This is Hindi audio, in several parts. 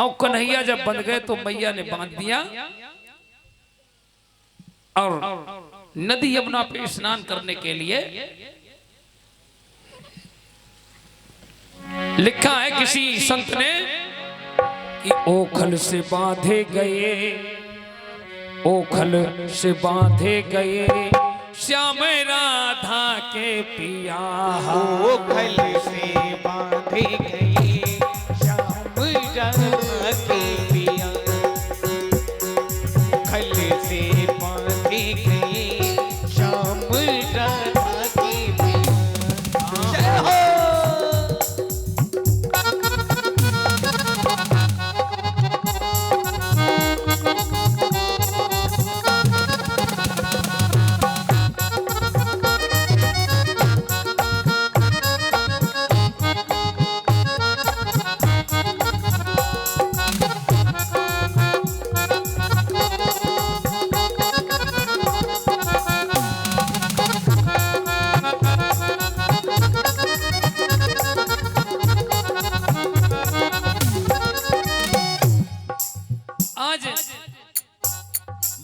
और कन्हैया जब बंध गए तो मैया ने बांध दिया और नदी यमुना पे स्नान करने के लिए लिखा है किसी संत ने कि ओखल से बांधे गए, ओखल से बांधे गए श्याम राधा के पिया। ओखल से बांधे गए श्याम राधा के पिया। ओखल से बांधे गए श्याम राधा के पिया। जय हो।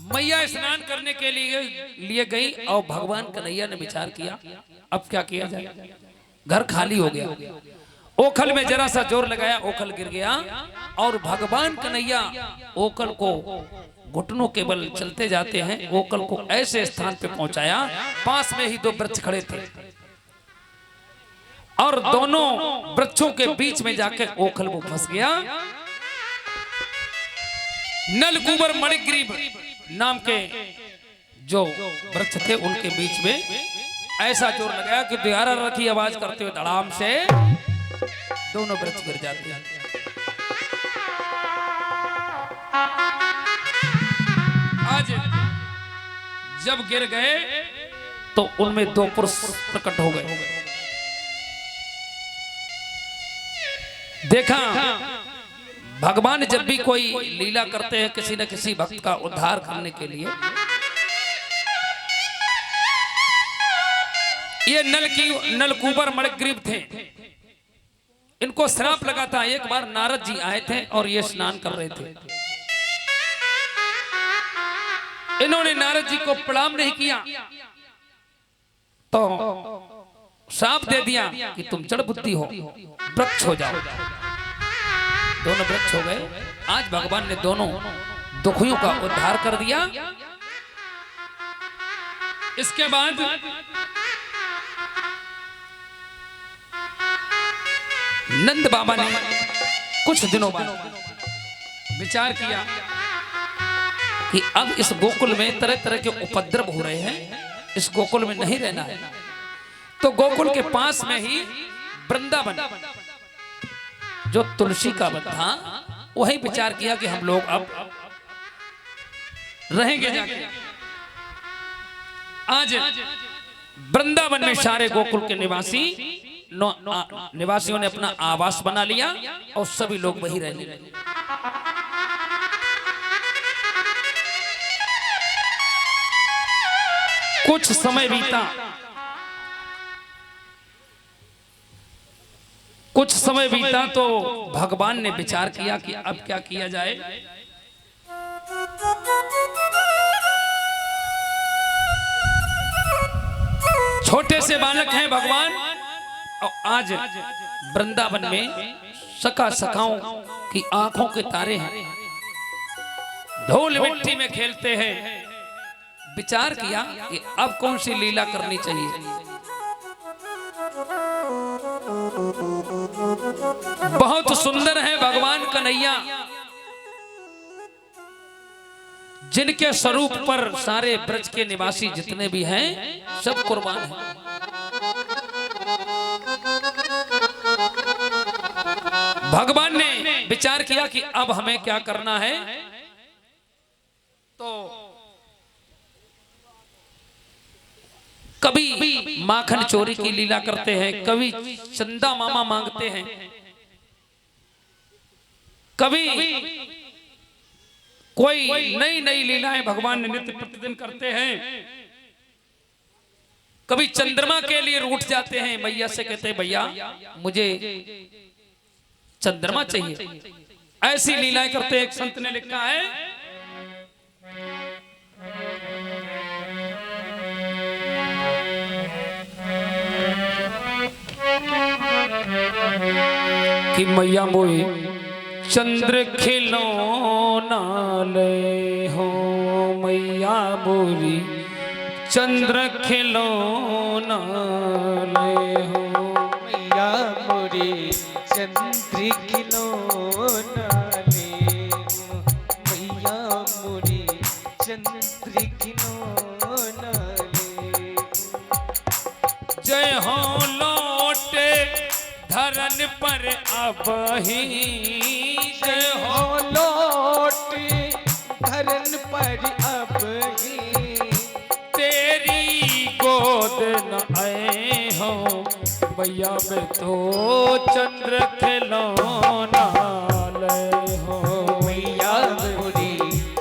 मैया स्नान करने के लिए गई और भगवान कन्हैया ने विचार किया अब क्या किया जाए, घर खाली हो गया। ओखल में जरा सा जोर लगाया, ओखल गिर गया और भगवान कन्हैया ओखल को घुटनों के बल चलते जाते हैं, ओखल को ऐसे स्थान पे पहुंचाया, पास में ही दो वृक्ष खड़े थे और दोनों वृक्षों के बीच में जाकर ओखल वो फंस गया। नलकूबर मणिग्रीव नाम के जो वृक्ष थे उनके बीच में ऐसा जोर लगाया कि द्वारा रखी आवाज करते हुए धड़ाम से दोनों वृक्ष गिर जाते हैं। आज जब गिर गए तो उनमें दो पुरुष प्रकट हो गए। देखा भगवान जब भी कोई लीला करते हैं किसी न किसी भक्त का उद्धार करने के लिए, ये नलकूबर मणिग्रीव थे, इनको श्राप लगा था। एक बार नारद जी आए थे और ये स्नान कर रहे थे, इन्होंने नारद जी को प्रणाम नहीं किया तो श्राप दे दिया कि तुम जड़ बुद्धि हो, वृक्ष हो जाओ। दोनों वृक्ष हो गए। आज भगवान ने दोनों दुखियों का उद्धार कर दिया। इसके बाद नंद बाबा ने कुछ दिनों बाद विचार किया कि अब इस गोकुल में तरह तरह के उपद्रव हो रहे हैं, इस गोकुल में नहीं रहना है। तो गोकुल के पास में ही वृंदावन जो तुलसी का वन था, वही विचार किया कि हम लोग अब रहेंगे जाके। आज वृंदावन में सारे गोकुल के निवासियों ने अपना आवास बना लिया और सभी लोग वही रहने लगे। कुछ समय बीता, कुछ समय बीता तो भगवान ने विचार किया कि अब क्या किया जाए। छोटे से बालक हैं भगवान और आज वृंदावन में सखा सखाओं की आंखों के तारे हैं, ढोल मिट्टी में खेलते हैं। विचार किया कि अब कौन सी लीला करनी चाहिए। बहुत सुंदर है भगवान कन्हैया, जिनके स्वरूप पर सारे ब्रज के निवासी जितने भी हैं सब कुर्बान हैं। भगवान ने विचार किया कि अब हमें क्या करना है। तो कभी माखन चोरी की लीला करते हैं, कभी चंदा मामा मांगते हैं, कभी कोई नई नई लीलाएं भगवान ने नित्य प्रतिदिन करते हैं। कभी चंद्रमा के लिए रूठ जाते हैं, मैया से कहते हैं भैया मुझे चंद्रमा चाहिए। ऐसी लीलाएं करते एक संत ने लिखा है कि मैया मोई चंद्र खिलौना ले हो, मैया मोरी चंद्र खिलौना ले हो, मैया मोरी चंद्र खिलौना ले हो, मैया मोरी चंद्र खिलौना ले हो। जय हो लौटे धरन पर अब ही, जय हो लौट धरन पर अब ही, तेरी गोद न आए हो, मैया में तो चंद्र खिलौना ले हो, मैया मोरी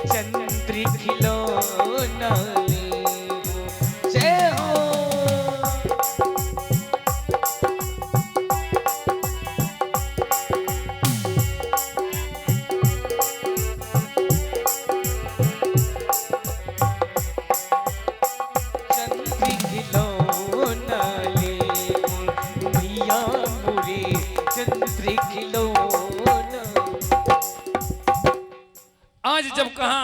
चंद्र खिलौना ले हो। जय हो आज जब कहा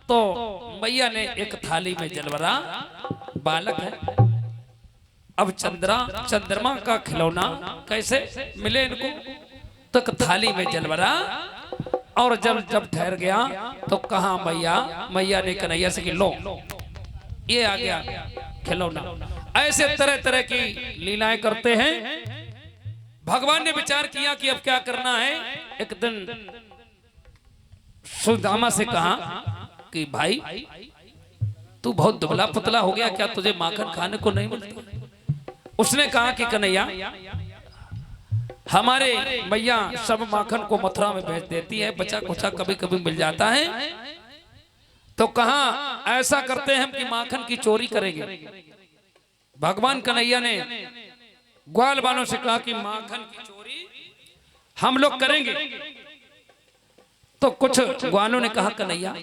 तो मैया ने एक थाली में जलवरा बालक है। अब चंद्रमा का खिलौना कैसे मिले इनको, तो एक थाली में जलवरा। और जब ठहर गया तो कहा मैया ने कन्हैया से कि लो ये आ गया खिलौना। ऐसे तरह तरह की लीलाएं करते हैं। भगवान ने विचार किया कि अब क्या करना है। एक दिन सुदामा से कहा कि भाई तू बहुत दुबला पतला हो गया, क्या तुझे माखन खाने को नहीं मिलता? उसने कहा कि कन्हैया हमारे मैया सब माखन को मथुरा में भेज देती है, बचा कुचा कभी कभी मिल जाता है। तो कहा ऐसा करते हैं हम कि माखन की चोरी करेंगे। भगवान कन्हैया ने ग्वाल वालों से कहा कि माखन की चोरी हम लोग करेंगे। तो कुछ ग्वालों ने कहा कन्हैया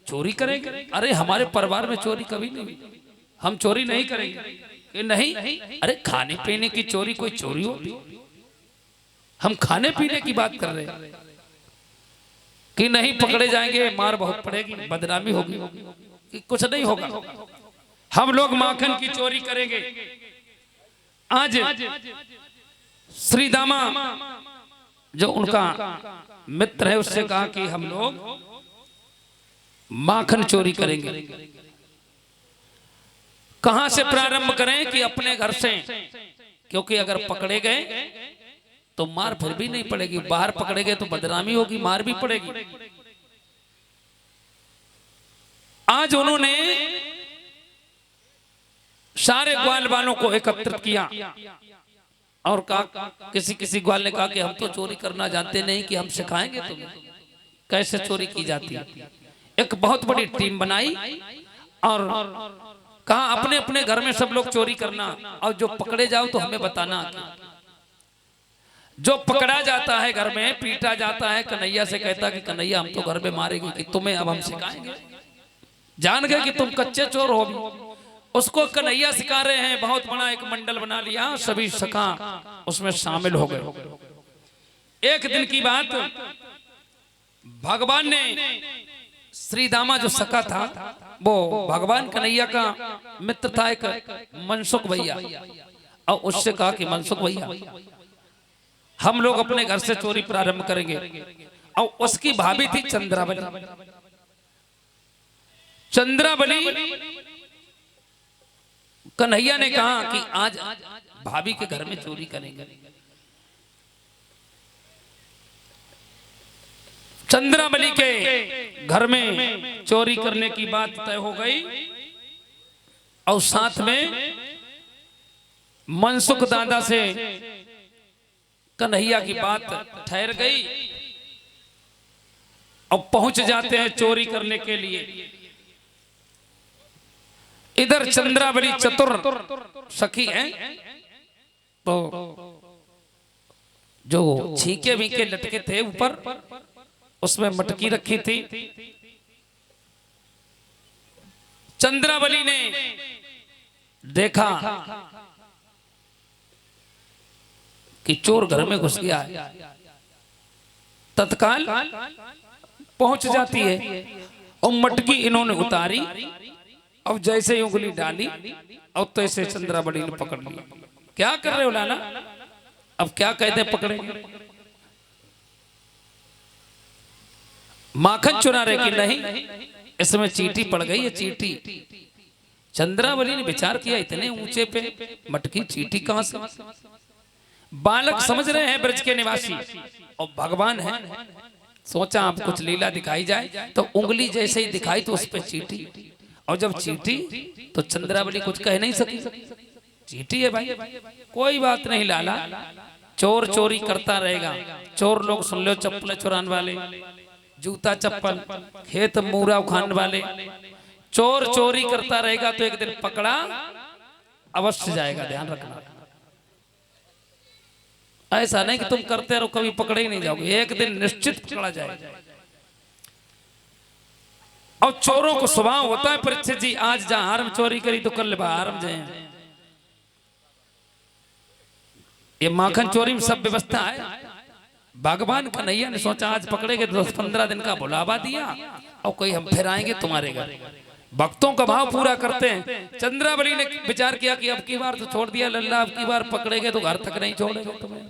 चोरी करेंगे? अरे हमारे परिवार में चोरी कभी नहीं, हम चोरी नहीं करेंगे। कि नहीं, अरे खाने पीने की चोरी कोई चोरी होती? हम खाने पीने की बात कर रहे हैं कि नहीं पकड़े जाएंगे, मार बहुत पड़ेगी, बदनामी होगी, कि कुछ नहीं होगा, हम लोग माखन की चोरी करेंगे। आज श्रीदामा जो उनका मित्र है उससे कहा कि हम लोग माखन चोरी करेंगे। कहां से प्रारंभ करें कि अपने घर से, क्योंकि अगर पकड़े गए तो मार फिर भी नहीं पड़ेगी, बाहर पकड़े गए तो बदनामी होगी, मार भी पड़ेगी। आज उन्होंने सारे ग्वाल वालों को एकत्रित किया और कहा, किसी किसी ग्वाल ने कहा कि हम तो चोरी करना जानते नहीं, कि हम सिखाएंगे तुम्हें कैसे चोरी की जाती है। एक बहुत बड़ी टीम बनाई और कहा अपने अपने घर में सब लोग चोरी करना, और जो पकड़े जाओ तो हमें बताना। जो पकड़ा जाता है घर में, पीटा जाता है, कन्हैया से कहता कि कन्हैया हम तो घर में मारेंगे, कि तुम्हें अब हम सिखाएंगे। जान गए कि तुम कच्चे चोर हो। उसको कन्हैया सिखा रहे हैं। बहुत बड़ा एक मंडल बना लिया, सभी सखा उसमें शामिल हो गए। एक दिन की बात, भगवान ने श्रीदामा जो सखा था वो भगवान कन्हैया का मित्र था, एक मनसुख भैया, और उससे कहा कि मनसुख भैया हम लोग अपने घर से चोरी प्रारंभ करेंगे। और उसकी भाभी थी चंद्रावली। कन्हैया ने कहा कि आज भाभी के घर में चोरी करेंगे। चंद्रावली के घर में चोरी करने की बात तय हो गई और साथ में मनसुख दादा से कन्हैया की बात ठहर गई और पहुंच जाते हैं चोरी करने के लिए। इधर चंद्रावली चतुर सखी हैं, तो जो छीके वीके लटके थे ऊपर उसमें मटकी रखी थी। चंद्रावली ने देखा कि चोर घर में घुस गया है, तत्काल पहुंच जाती है और मटकी इन्होंने उतारी। अब जैसे ही उंगली डाली और तैसे चंद्रावली ने पकड़ लिया। क्या कर रहे हो लाला? अब क्या कहते हैं पकड़ेंगे? माखन चुरा रहे कि नहीं, इसमें चींटी पड़ गई है। चींटी चंद्रावली ने विचार किया, इतने ऊंचे पे मटकी, चींटी कहां से? बालक समझ रहे हैं ब्रज के निवासी और भगवान है। सोचा आप कुछ लीला दिखाई जाए, तो उंगली जैसे ही दिखाई तो उस पे चींटी, और जब चींटी तो चंद्रावली कुछ कह नहीं सकी। चींटी है भाई, कोई बात नहीं लाला, चोर चोरी करता रहेगा। चोर लोग सुन लो, चप्पल चुराने वाले, जूता चप्पल, खेत मूरा उखाड़ने वाले, चोर चोरी करता रहेगा तो एक दिन पकड़ा अवश्य जाएगा, ध्यान रखना। ऐसा नहीं कि तुम करते रहो कभी पकड़े ही नहीं जाओगे, एक दिन निश्चित पकड़ा जाएगा। और चोरों को स्वभाव होता है, परीक्षित जी आज जहां हार में चोरी करी तो कल बाहर में जाए। ये माखन चोरी में सब व्यवस्था है। भगवान कन्हैया ने सोचा आज पकड़ेंगे, 10-15 दिन का बुलावा दिया और कोई हम फिर आएंगे तुम्हारे घर। भक्तों का भाव पूरा करते हैं। चंद्रावली ने विचार किया कि अब की बार तो छोड़ दिया लल्ला, अब की बार पकड़ेंगे तो घर तक नहीं छोड़ेंगे तुम्हें।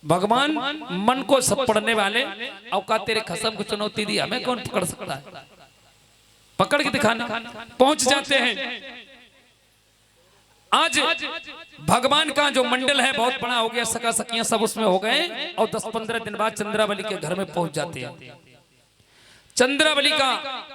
भगवान मन को सब पढ़ने वाले, औकात तेरे खसम को चुनौती दी, हमें कौन पकड़ सकता है? पकड़ के दिखाना। पहुंच जाते हैं। आज भगवान का जो मंडल है बहुत बड़ा हो गया, सका सकियां सब उसमें हो गए और 10-15 दिन बाद चंद्रावली के घर में पहुंच जाते हैं। चंद्रावली का